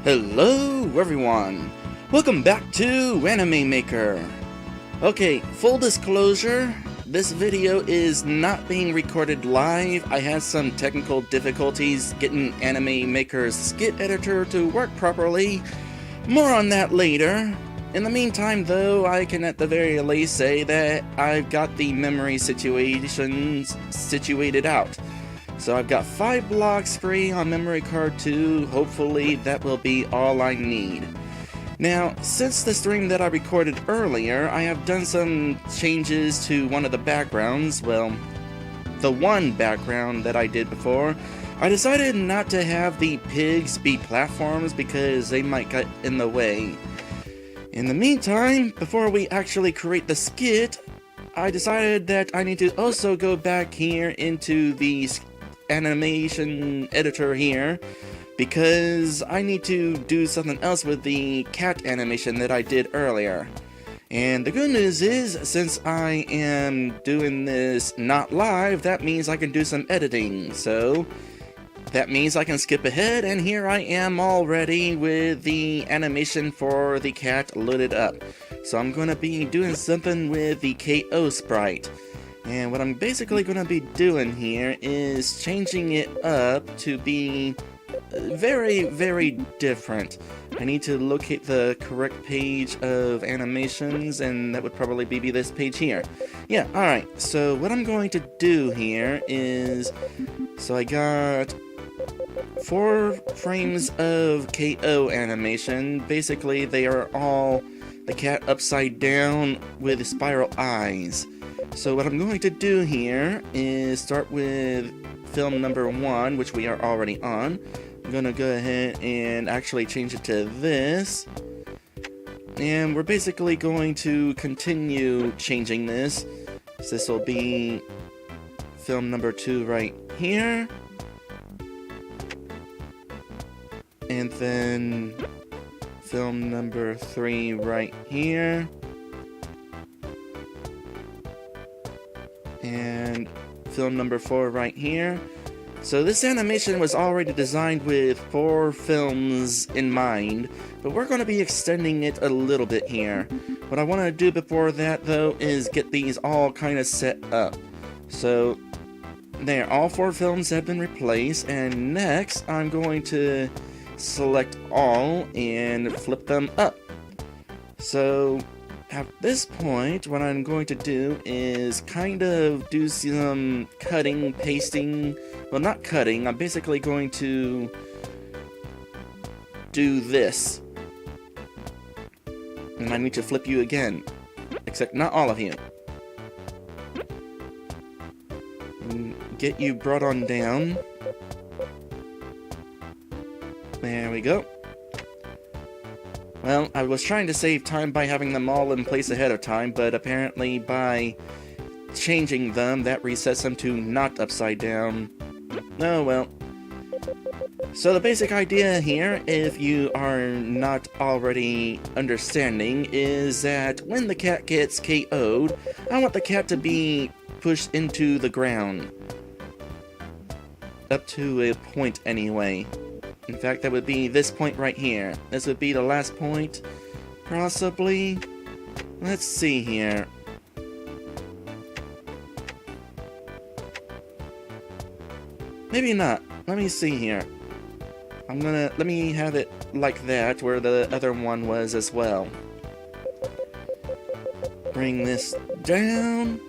Hello everyone! Welcome back to Anime Maker! Okay, full disclosure, this video is not being recorded live. I had some technical difficulties getting Anime Maker's skit editor to work properly. More on that later. In the meantime though, I can at the very least say that I've got the memory situations situated out. So I've got 5 blocks free on memory card 2, hopefully that will be all I need. Now, since the stream that I recorded earlier, I have done some changes to one of the backgrounds, well, the one background that I did before. I decided not to have the pigs be platforms because they might get in the way. In the meantime, before we actually create the skit, I decided that I need to also go back here into the animation editor here because I need to do something else with the cat animation that I did earlier. And the good news is, since I am doing this not live, that means I can do some editing. So that means I can skip ahead, and here I am already with the animation for the cat loaded up. So I'm going to be doing something with the KO sprite. And what I'm basically going to be doing here is changing it up to be very, very different. I need to locate the correct page of animations, and that would probably be this page here. Yeah, alright, so what I'm going to do here is, so I got 4 frames of KO animation. Basically, they are all the cat upside down with spiral eyes. So what I'm going to do here is start with film number 1, which we are already on. I'm going to go ahead and actually change it to this. And we're basically going to continue changing this. So this will be film number 2 right here. And then film number 3 right here. And film number 4 right here. So this animation was already designed with 4 films in mind, but we're going to be extending it a little bit here. What I want to do before that though is get these all kind of set up. So there, all 4 films have been replaced, and next I'm going to select all and flip them up. So at this point, what I'm going to do is kind of do some cutting, pasting. Well, not cutting, I'm basically going to do this. And I need to flip you again. Except not all of you. And get you brought on down. There we go. Well, I was trying to save time by having them all in place ahead of time, but apparently by changing them, that resets them to not upside down. Oh well. So the basic idea here, if you are not already understanding, is that when the cat gets KO'd, I want the cat to be pushed into the ground. Up to a point anyway. In fact, that would be this point right here. This would be the last point, possibly. Let's see here. Maybe not. Let me see here. Let me have it like that, where the other one was as well. Bring this down.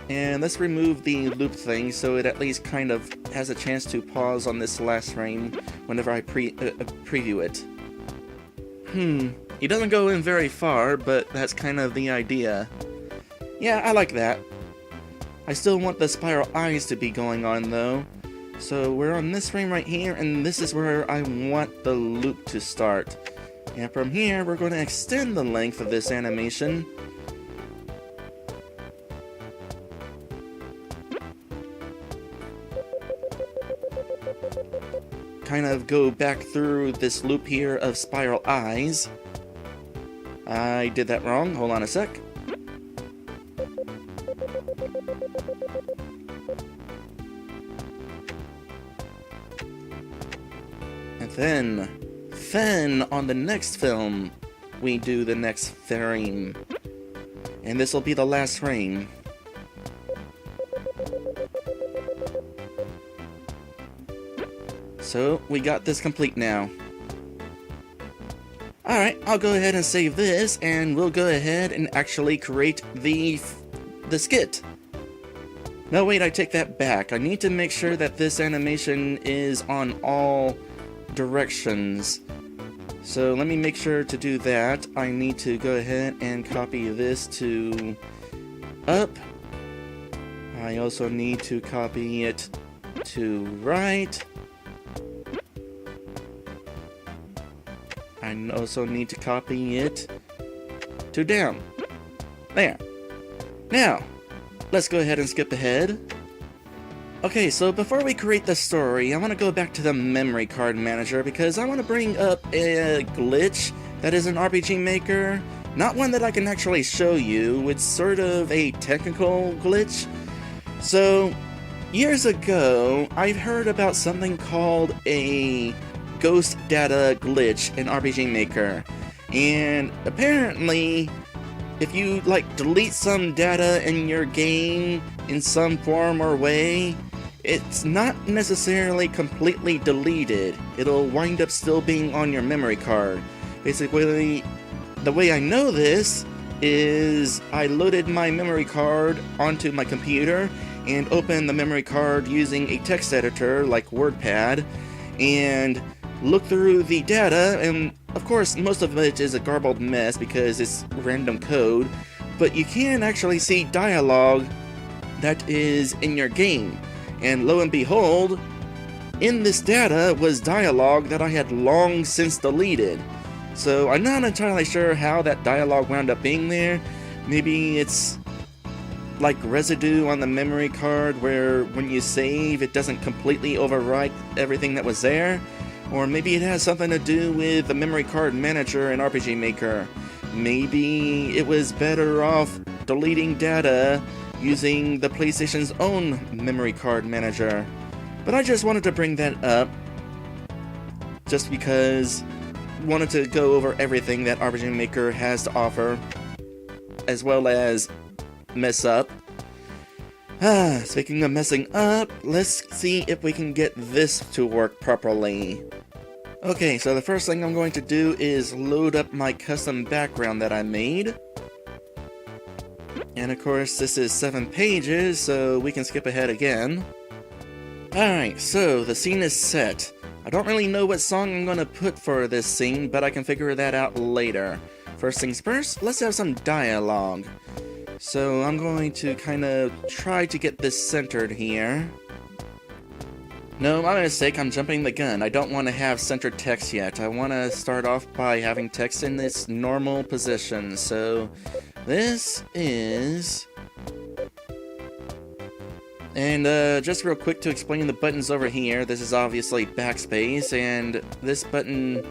And let's remove the loop thing so it at least kind of has a chance to pause on this last frame whenever I preview it. He doesn't go in very far, but that's kind of the idea. Yeah, I like that. I still want the spiral eyes to be going on though. So we're on this frame right here, and this is where I want the loop to start. And from here, we're going to extend the length of this animation. Kind of go back through this loop here of spiral eyes. I did that wrong. Hold on a sec. And then on the next film, we do the next frame. And this will be the last frame. So, we got this complete now. Alright, I'll go ahead and save this, and we'll go ahead and actually create the skit. No, wait, I take that back. I need to make sure that this animation is on all directions. So let me make sure to do that. I need to go ahead and copy this to up. I also need to copy it to right. I also need to copy it to down. There. Now, let's go ahead and skip ahead. Okay, so before we create the story, I want to go back to the memory card manager because I want to bring up a glitch that is an RPG Maker. Not one that I can actually show you, it's sort of a technical glitch. So, years ago, I've heard about something called a ghost data glitch in RPG Maker. And apparently, if you delete some data in your game in some form or way, it's not necessarily completely deleted. It'll wind up still being on your memory card. Basically, the way I know this is I loaded my memory card onto my computer and opened the memory card using a text editor like WordPad and looked through the data, and of course most of it is a garbled mess because it's random code, but you can actually see dialogue that is in your game. And lo and behold, in this data was dialogue that I had long since deleted. So I'm not entirely sure how that dialogue wound up being there. Maybe it's like residue on the memory card where when you save it doesn't completely overwrite everything that was there. Or maybe it has something to do with the memory card manager in RPG Maker. Maybe it was better off deleting data using the PlayStation's own memory card manager. But I just wanted to bring that up just because I wanted to go over everything that RPG Maker has to offer, as well as mess up. Speaking of messing up, let's see if we can get this to work properly. Okay, so the first thing I'm going to do is load up my custom background that I made. And of course, this is 7 pages, so we can skip ahead again. Alright, so the scene is set. I don't really know what song I'm going to put for this scene, but I can figure that out later. First things first, let's have some dialogue. So I'm going to kind of try to get this centered here. No, my mistake, I'm jumping the gun. I don't want to have centered text yet. I want to start off by having text in its normal position. So this is... And just real quick to explain the buttons over here, this is obviously backspace, and this button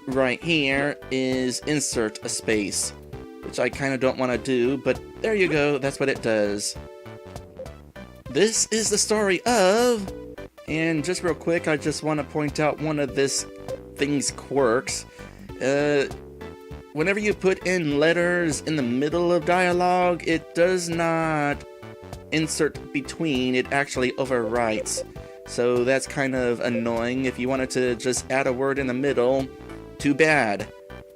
right here is insert a space, which I kind of don't want to do, but there you go, that's what it does. This is the story of, and just real quick, I just want to point out one of this thing's quirks. Whenever you put in letters in the middle of dialogue, it does not insert between, it actually overwrites. So that's kind of annoying. If you wanted to just add a word in the middle, too bad.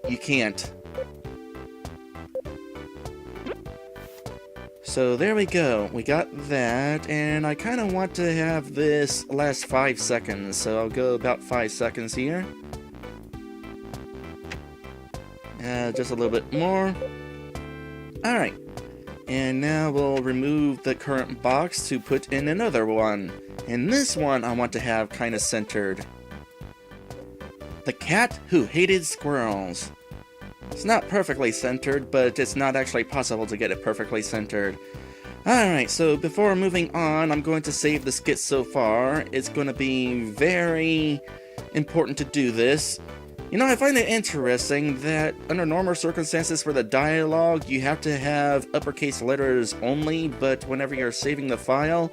You can't. So there we go, we got that, and I kind of want to have this last 5 seconds, so I'll go about 5 seconds here. Just a little bit more. Alright, and now we'll remove the current box to put in another one. And this one I want to have kind of centered. The cat who hated squirrels. It's not perfectly centered, but it's not actually possible to get it perfectly centered. Alright, so before moving on, I'm going to save the skit so far. It's going to be very important to do this. You know, I find it interesting that under normal circumstances for the dialogue, you have to have uppercase letters only, but whenever you're saving the file,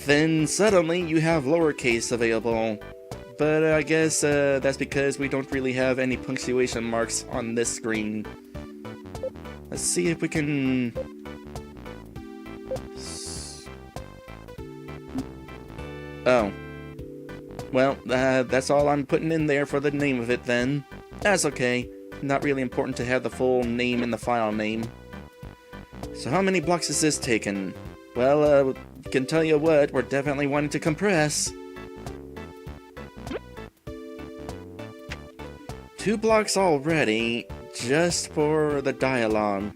then suddenly you have lowercase available. but I guess that's because we don't really have any punctuation marks on this screen. Let's see if we can... Oh. Well, that's all I'm putting in there for the name of it then. That's okay. Not really important to have the full name in the file name. So how many blocks is this taking? Well, can tell you what, we're definitely wanting to compress. 2 blocks already, just for the dialogue.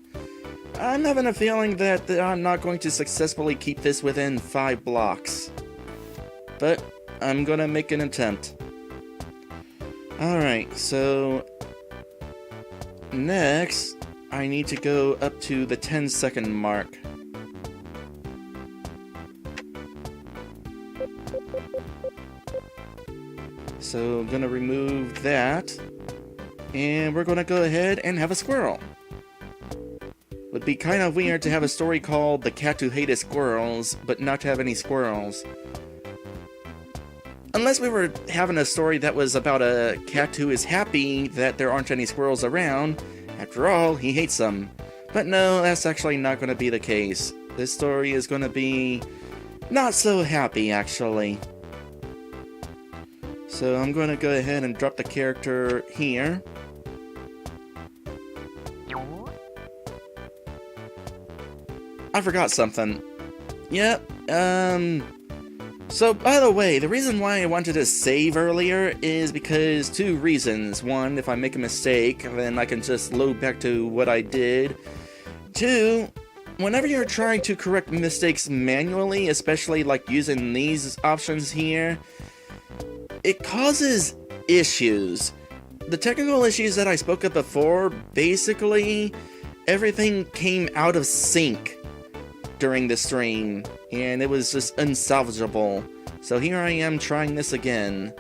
I'm having a feeling that I'm not going to successfully keep this within 5 blocks. But I'm gonna make an attempt. Alright, so next I need to go up to the 10-second mark. So I'm gonna remove that, and we're gonna go ahead and have a squirrel. Would be kind of weird to have a story called The Cat Who Hated Squirrels, but not to have any squirrels. Unless we were having a story that was about a cat who is happy that there aren't any squirrels around. After all, he hates them. But no, that's actually not going to be the case. This story is going to be not so happy, actually. So I'm going to go ahead and drop the character here. I forgot something. Yep, So, by the way, the reason why I wanted to save earlier is because 2 reasons. 1, if I make a mistake, then I can just load back to what I did. 2, whenever you're trying to correct mistakes manually, especially like using these options here, it causes issues. The technical issues that I spoke of before, basically, everything came out of sync during the stream, and it was just unsalvageable. So here I am trying this again.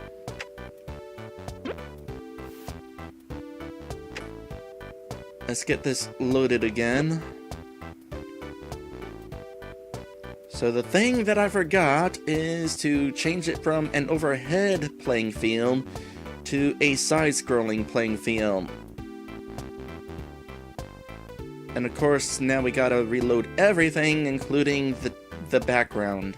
Let's get this loaded again. So the thing that I forgot is to change it from an overhead playing field to a side-scrolling playing field. And of course, now we gotta reload everything, including the background.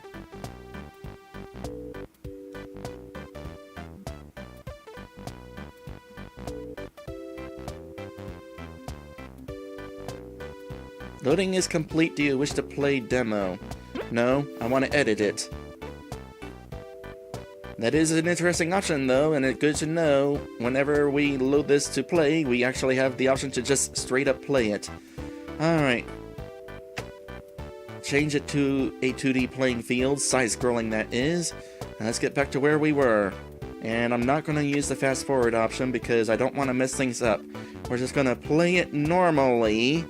Loading is complete. Do you wish to play demo? No, I want to edit it. That is an interesting option though, and it's good to know. Whenever we load this to play, we actually have the option to just straight up play it. Alright. Change it to a 2D playing field, side-scrolling that is. And let's get back to where we were. And I'm not going to use the fast-forward option because I don't want to mess things up. We're just going to play it normally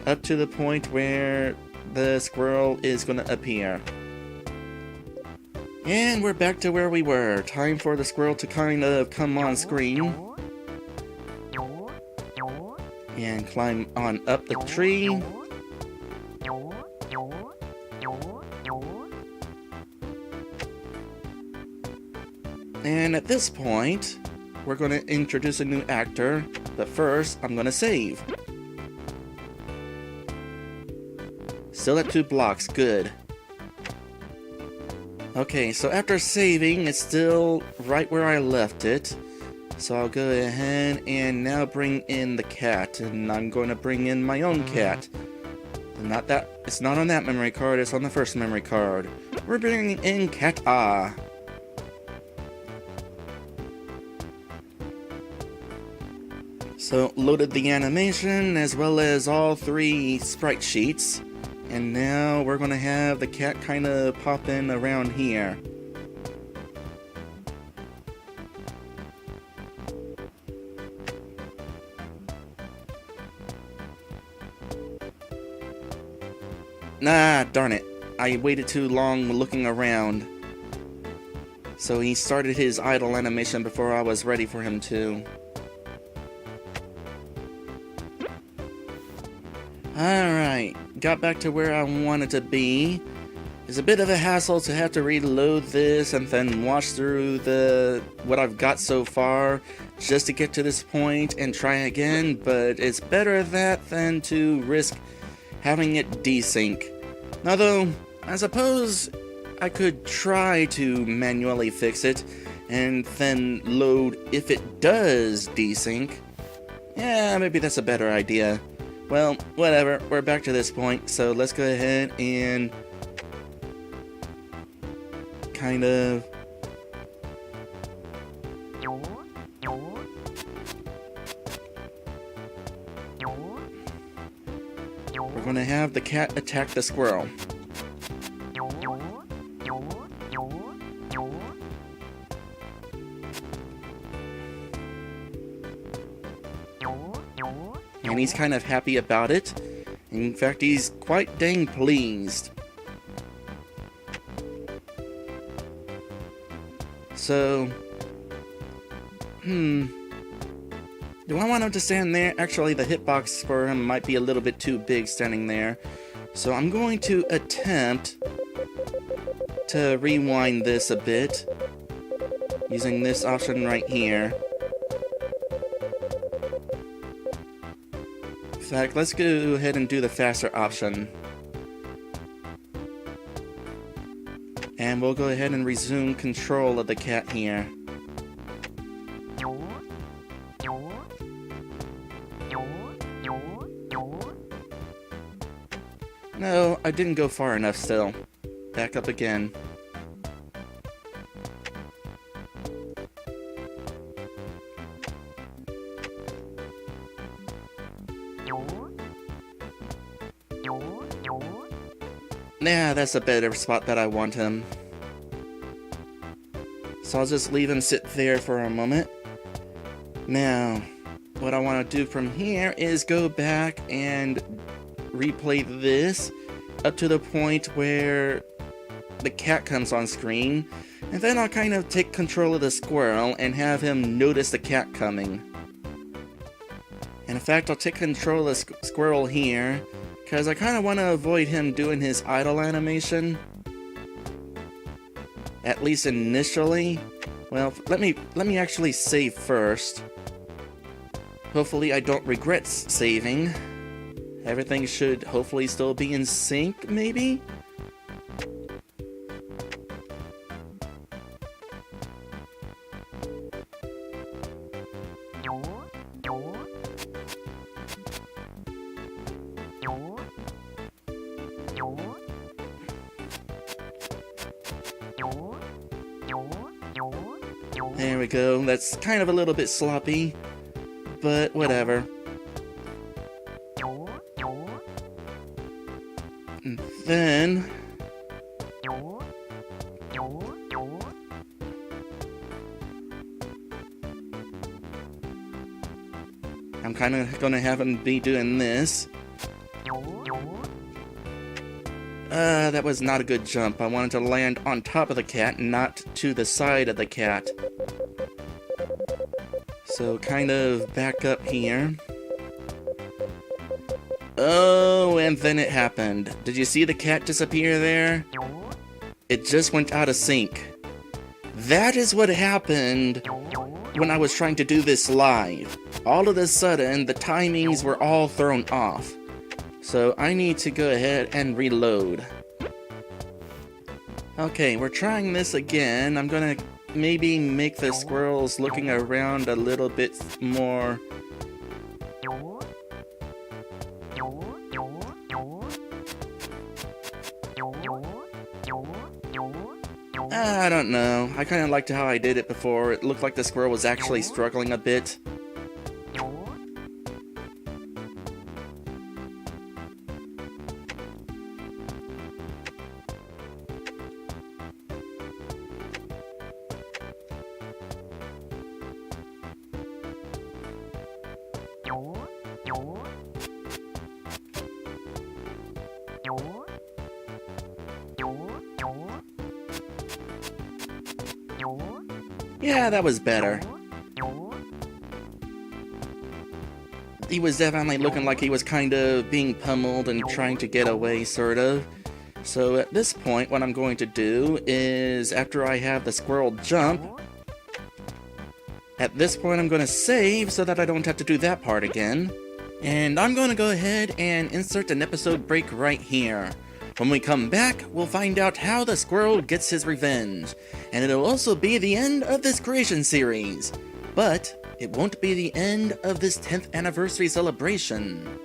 up to the point where the squirrel is going to appear. And we're back to where we were. Time for the squirrel to kind of come on screen. And climb on up the tree. And at this point, we're going to introduce a new actor, but first, I'm going to save. Still at 2 blocks, good. Okay, so after saving, it's still right where I left it. So I'll go ahead and now bring in the cat, and I'm going to bring in my own cat. It's not on that memory card, it's on the first memory card. We're bringing in Cat Ah. So loaded the animation as well as all 3 sprite sheets. And now we're going to have the cat kind of pop in around here. Nah, darn it. I waited too long looking around. So he started his idle animation before I was ready for him to. Alright, got back to where I wanted to be. It's a bit of a hassle to have to reload this and then watch through what I've got so far just to get to this point and try again, but it's better that than to risk having it desync. Although, I suppose I could try to manually fix it and then load if it does desync. Yeah, maybe that's a better idea. Well, whatever, we're back to this point, so let's go ahead and kind of we're gonna have the cat attack the squirrel. And he's kind of happy about it. In fact, he's quite dang pleased. So, do I want him to stand there? Actually, the hitbox for him might be a little bit too big standing there. So I'm going to attempt to rewind this a bit using this option right here. In fact, let's go ahead and do the faster option. And we'll go ahead and resume control of the cat here. No, I didn't go far enough still. Back up again. Yeah, that's a better spot that I want him. So I'll just leave him sit there for a moment. Now, what I want to do from here is go back and replay this up to the point where the cat comes on screen, and then I'll kind of take control of the squirrel and have him notice the cat coming. And in fact, I'll take control of the squirrel here, because I kind of want to avoid him doing his idle animation. At least initially. Well, let me actually save first. Hopefully I don't regret saving. Everything should hopefully still be in sync, maybe? There we go. That's kind of a little bit sloppy, but whatever. And then I'm kind of gonna have him be doing this. That was not a good jump. I wanted to land on top of the cat, not to the side of the cat. So kind of back up here. Oh, and then it happened. Did you see the cat disappear there? It just went out of sync. That is what happened when I was trying to do this live. All of a sudden, the timings were all thrown off. So I need to go ahead and reload. Okay, we're trying this again. I'm gonna maybe make the squirrels looking around a little bit more. I don't know. I kind of liked how I did it before. It looked like the squirrel was actually struggling a bit. Yeah, that was better. He was definitely looking like he was kind of being pummeled and trying to get away, sort of. So at this point, what I'm going to do is, after I have the squirrel jump, at this point I'm going to save so that I don't have to do that part again. And I'm going to go ahead and insert an episode break right here. When we come back, we'll find out how the squirrel gets his revenge. And it'll also be the end of this creation series. But it won't be the end of this 10th anniversary celebration.